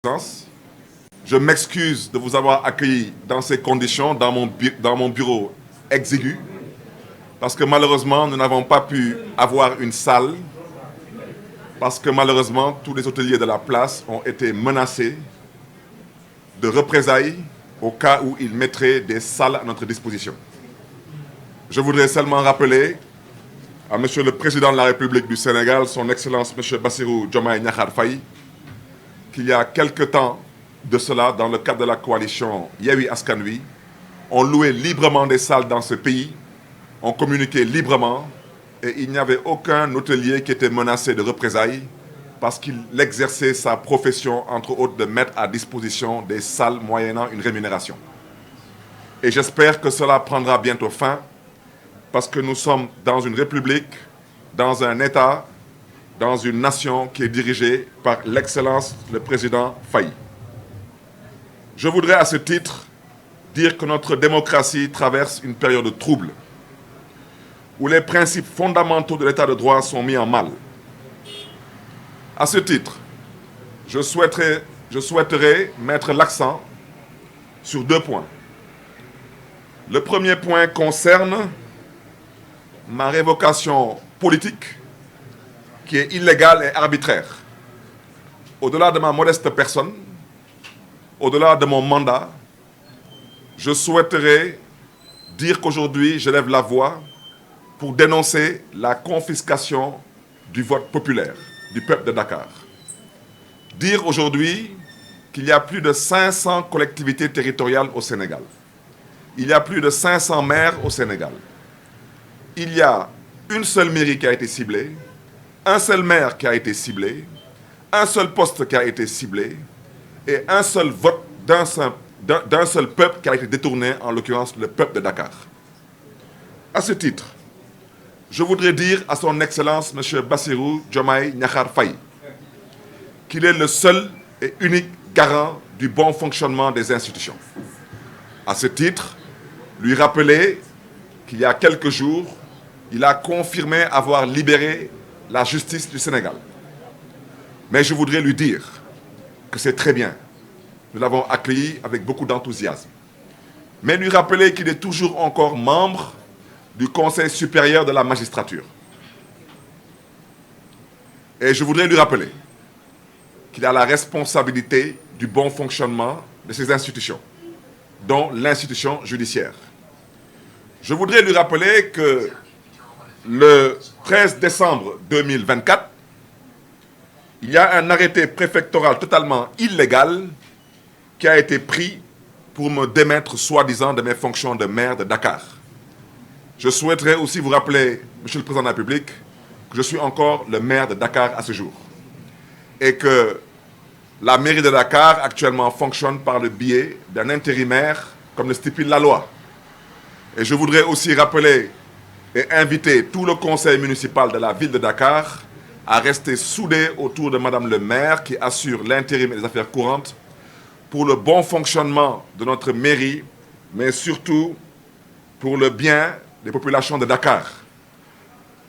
présence. Je m'excuse de vous avoir accueilli dans ces conditions, dans mon bureau exigu, parce que malheureusement, nous n'avons pas pu avoir une salle, parce que malheureusement, tous les hôteliers de la place ont été menacés de représailles au cas où ils mettraient des salles à notre disposition. Je voudrais seulement rappeler à Monsieur le Président de la République du Sénégal, son Excellence Monsieur Bassirou Diomaye Diakhar Faye, qu'il y a quelque temps de cela, dans le cadre de la coalition Yewwi Askan Wi, on louait librement des salles dans ce pays, on communiquait librement et il n'y avait aucun hôtelier qui était menacé de représailles parce qu'il exerçait sa profession, entre autres, de mettre à disposition des salles moyennant une rémunération. Et j'espère que cela prendra bientôt fin parce que nous sommes dans une république, dans un État, dans une nation qui est dirigée par l'excellence, le président Faye. Je voudrais à ce titre dire que notre démocratie traverse une période de trouble, où les principes fondamentaux de l'état de droit sont mis en mal. À ce titre, je souhaiterais mettre l'accent sur 2 points. Le premier point concerne ma révocation politique, qui est illégale et arbitraire. Au-delà de ma modeste personne, au-delà de mon mandat, je souhaiterais dire qu'aujourd'hui, je lève la voix pour dénoncer la confiscation du vote populaire du peuple de Dakar. Dire aujourd'hui qu'il y a plus de 500 collectivités territoriales au Sénégal. Il y a plus de 500 maires au Sénégal. Il y a une seule mairie qui a été ciblée, un seul maire qui a été ciblé, un seul poste qui a été ciblé et un seul vote d'un seul peuple qui a été détourné, en l'occurrence le peuple de Dakar. À ce titre, je voudrais dire à son Excellence M. Bassirou Diomaye Diakhar Faye qu'il est le seul et unique garant du bon fonctionnement des institutions. À ce titre, lui rappeler qu'il y a quelques jours, il a confirmé avoir libéré la justice du Sénégal. Mais je voudrais lui dire que c'est très bien. Nous l'avons accueilli avec beaucoup d'enthousiasme. Mais lui rappeler qu'il est toujours encore membre du Conseil supérieur de la magistrature. Et je voudrais lui rappeler qu'il a la responsabilité du bon fonctionnement de ces institutions, dont l'institution judiciaire. Je voudrais lui rappeler que le 13 décembre 2024, il y a un arrêté préfectoral totalement illégal qui a été pris pour me démettre soi-disant de mes fonctions de maire de Dakar. Je souhaiterais aussi vous rappeler, Monsieur le Président de la République, que je suis encore le maire de Dakar à ce jour. Et que la mairie de Dakar actuellement fonctionne par le biais d'un intérimaire, comme le stipule la loi. Et je voudrais aussi rappeler et inviter tout le conseil municipal de la ville de Dakar à rester soudé autour de Madame le maire qui assure l'intérim et les affaires courantes pour le bon fonctionnement de notre mairie, mais surtout pour le bien des populations de Dakar.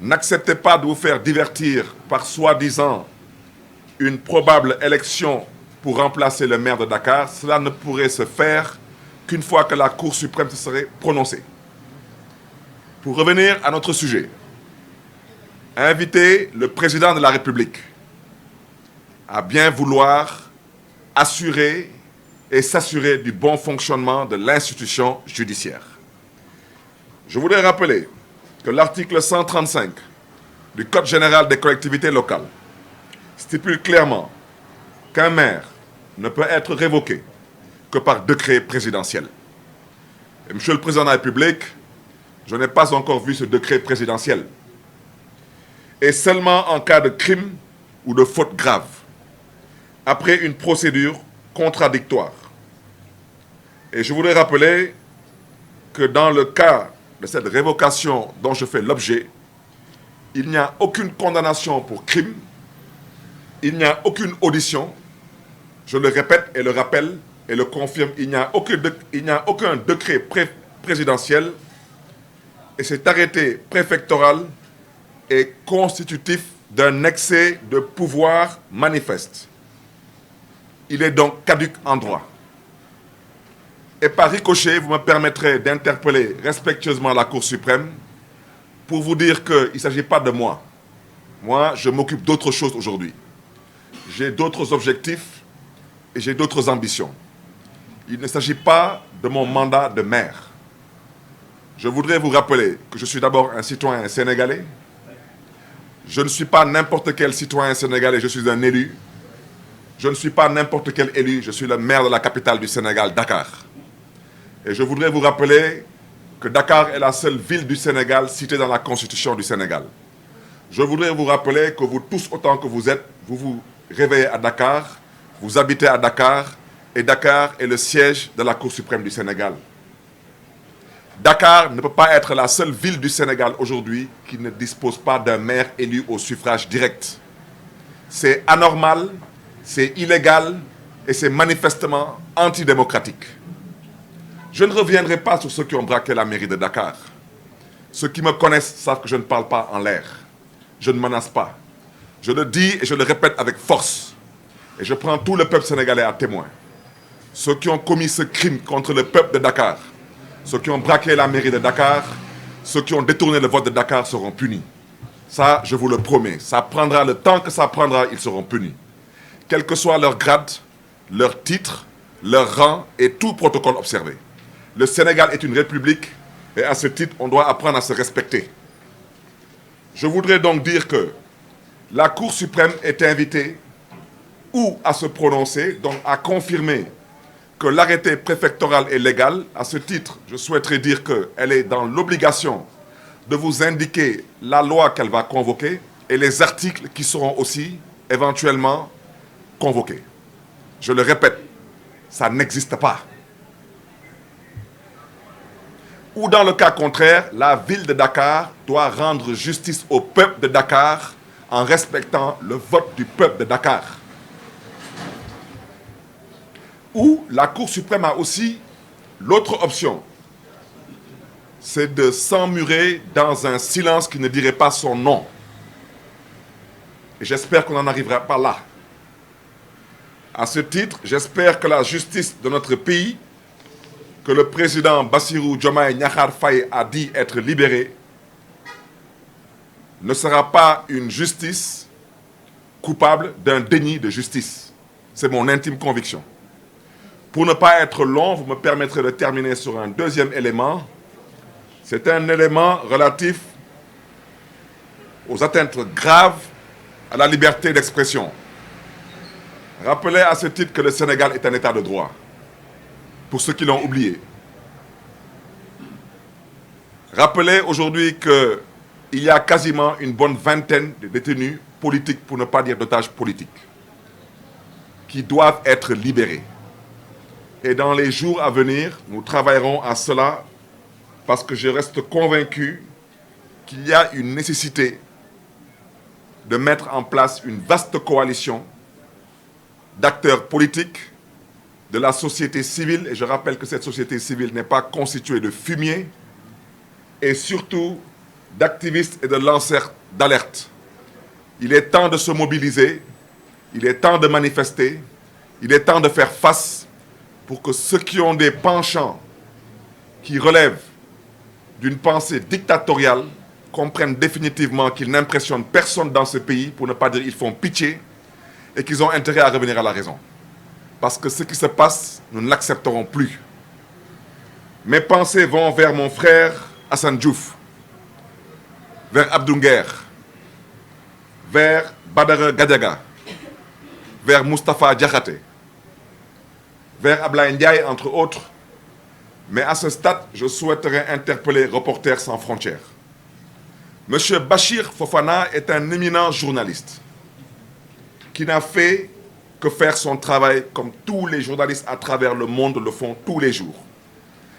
N'acceptez pas de vous faire divertir par soi-disant une probable élection pour remplacer le maire de Dakar. Cela ne pourrait se faire qu'une fois que la Cour suprême se serait prononcée. Pour revenir à notre sujet, inviter le président de la République à bien vouloir assurer et s'assurer du bon fonctionnement de l'institution judiciaire. Je voudrais rappeler que l'article 135 du Code général des collectivités locales stipule clairement qu'un maire ne peut être révoqué que par décret présidentiel. Et Monsieur le Président de la République, je n'ai pas encore vu ce décret présidentiel. Et seulement en cas de crime ou de faute grave, après une procédure contradictoire. Et je voudrais rappeler que dans le cas de cette révocation dont je fais l'objet, il n'y a aucune condamnation pour crime, il n'y a aucune audition, je le répète et le rappelle et le confirme, il n'y a aucun décret présidentiel et cet arrêté préfectoral est constitutif d'un excès de pouvoir manifeste. Il est donc caduc en droit. Et par ricochet, vous me permettrez d'interpeller respectueusement la Cour suprême pour vous dire qu'il ne s'agit pas de moi. Moi, je m'occupe d'autre chose aujourd'hui. J'ai d'autres objectifs et j'ai d'autres ambitions. Il ne s'agit pas de mon mandat de maire. Je voudrais vous rappeler que je suis d'abord un citoyen sénégalais. Je ne suis pas n'importe quel citoyen sénégalais, je suis un élu. Je ne suis pas n'importe quel élu, je suis le maire de la capitale du Sénégal, Dakar. Et je voudrais vous rappeler que Dakar est la seule ville du Sénégal citée dans la Constitution du Sénégal. Je voudrais vous rappeler que vous tous, autant que vous êtes, vous vous réveillez à Dakar, vous habitez à Dakar, et Dakar est le siège de la Cour suprême du Sénégal. Dakar ne peut pas être la seule ville du Sénégal aujourd'hui qui ne dispose pas d'un maire élu au suffrage direct. C'est anormal, c'est illégal et c'est manifestement antidémocratique. Je ne reviendrai pas sur ceux qui ont braqué la mairie de Dakar. Ceux qui me connaissent savent que je ne parle pas en l'air. Je ne menace pas. Je le dis et je le répète avec force. Et je prends tout le peuple sénégalais à témoin. Ceux qui ont commis ce crime contre le peuple de Dakar, ceux qui ont braqué la mairie de Dakar, ceux qui ont détourné le vote de Dakar seront punis. Ça, je vous le promets. Ça prendra le temps que ça prendra, ils seront punis. Quel que soit leur grade, leur titre, leur rang et tout protocole observé. Le Sénégal est une république et à ce titre, on doit apprendre à se respecter. Je voudrais donc dire que la Cour suprême est invitée ou à se prononcer, donc à confirmer que l'arrêté préfectoral est légal. À ce titre, je souhaiterais dire qu'elle est dans l'obligation de vous indiquer la loi qu'elle va convoquer et les articles qui seront aussi éventuellement convoqués. Je le répète, ça n'existe pas. Ou dans le cas contraire, la ville de Dakar doit rendre justice au peuple de Dakar en respectant le vote du peuple de Dakar. Ou la Cour suprême a aussi l'autre option, c'est de s'emmurer dans un silence qui ne dirait pas son nom. Et j'espère qu'on n'en arrivera pas là. À ce titre, j'espère que la justice de notre pays, que le président Bassirou Diomaye Diakhar Faye a dit être libéré, ne sera pas une justice coupable d'un déni de justice. C'est mon intime conviction. Pour ne pas être long, vous me permettrez de terminer sur un deuxième élément. C'est un élément relatif aux atteintes graves à la liberté d'expression. Rappelez à ce titre que le Sénégal est un état de droit, pour ceux qui l'ont oublié. Rappelez aujourd'hui qu'il y a quasiment une bonne vingtaine de détenus politiques, pour ne pas dire d'otages politiques, qui doivent être libérés. Et dans les jours à venir, nous travaillerons à cela parce que je reste convaincu qu'il y a une nécessité de mettre en place une vaste coalition d'acteurs politiques, de la société civile, et je rappelle que cette société civile n'est pas constituée de fumier, et surtout d'activistes et de lanceurs d'alerte. Il est temps de se mobiliser, il est temps de manifester, il est temps de faire face pour que ceux qui ont des penchants qui relèvent d'une pensée dictatoriale comprennent définitivement qu'ils n'impressionnent personne dans ce pays, pour ne pas dire qu'ils font pitié, et qu'ils ont intérêt à revenir à la raison. Parce que ce qui se passe, nous ne l'accepterons plus. Mes pensées vont vers mon frère Assane Diouf, vers Abdou Nguer, vers Badara Gadiaga, vers Moustapha Diakhaté, vers Ablaye Ndiaye, entre autres. Mais à ce stade, je souhaiterais interpeller Reporters sans frontières. Monsieur Bachir Fofana est un éminent journaliste qui n'a fait que faire son travail comme tous les journalistes à travers le monde le font tous les jours.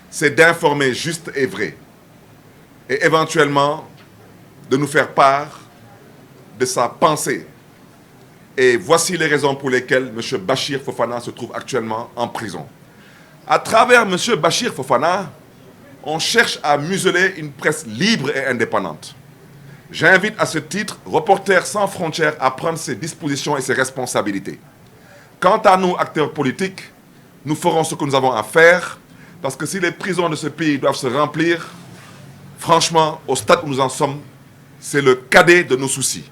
C'est d'informer juste et vrai. Et éventuellement, de nous faire part de sa pensée. Et voici les raisons pour lesquelles M. Bachir Fofana se trouve actuellement en prison. À travers M. Bachir Fofana, on cherche à museler une presse libre et indépendante. J'invite à ce titre Reporters sans frontières à prendre ses dispositions et ses responsabilités. Quant à nous, acteurs politiques, nous ferons ce que nous avons à faire, parce que si les prisons de ce pays doivent se remplir, franchement, au stade où nous en sommes, c'est le cadet de nos soucis.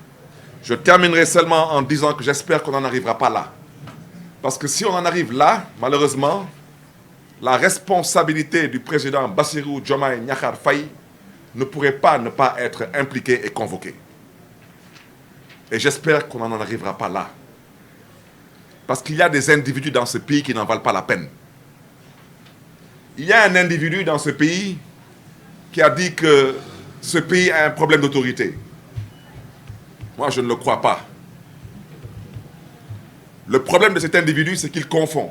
Je terminerai seulement en disant que j'espère qu'on n'en arrivera pas là. Parce que si on en arrive là, malheureusement, la responsabilité du président Bassirou Diomaye Diakhar Faye ne pourrait pas ne pas être impliquée et convoquée. Et j'espère qu'on n'en arrivera pas là. Parce qu'il y a des individus dans ce pays qui n'en valent pas la peine. Il y a un individu dans ce pays qui a dit que ce pays a un problème d'autorité. Moi, je ne le crois pas. Le problème de cet individu, c'est qu'il confond.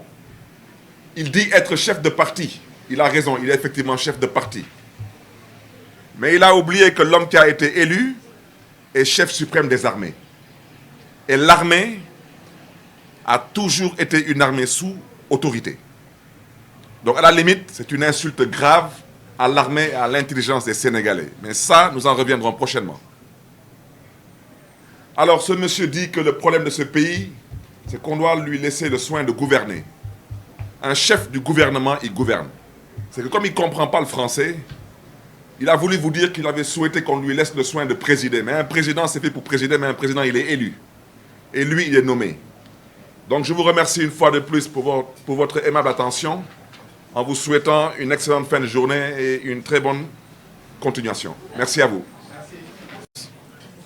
Il dit être chef de parti. Il a raison, il est effectivement chef de parti. Mais il a oublié que l'homme qui a été élu est chef suprême des armées. Et l'armée a toujours été une armée sous autorité. Donc à la limite, c'est une insulte grave à l'armée et à l'intelligence des Sénégalais. Mais ça, nous en reviendrons prochainement. Alors ce monsieur dit que le problème de ce pays, c'est qu'on doit lui laisser le soin de gouverner. Un chef du gouvernement, il gouverne. C'est que comme il ne comprend pas le français, il a voulu vous dire qu'il avait souhaité qu'on lui laisse le soin de présider. Mais un président, c'est fait pour présider, mais un président, il est élu. Et lui, il est nommé. Donc je vous remercie une fois de plus pour votre aimable attention, en vous souhaitant une excellente fin de journée et une très bonne continuation. Merci à vous.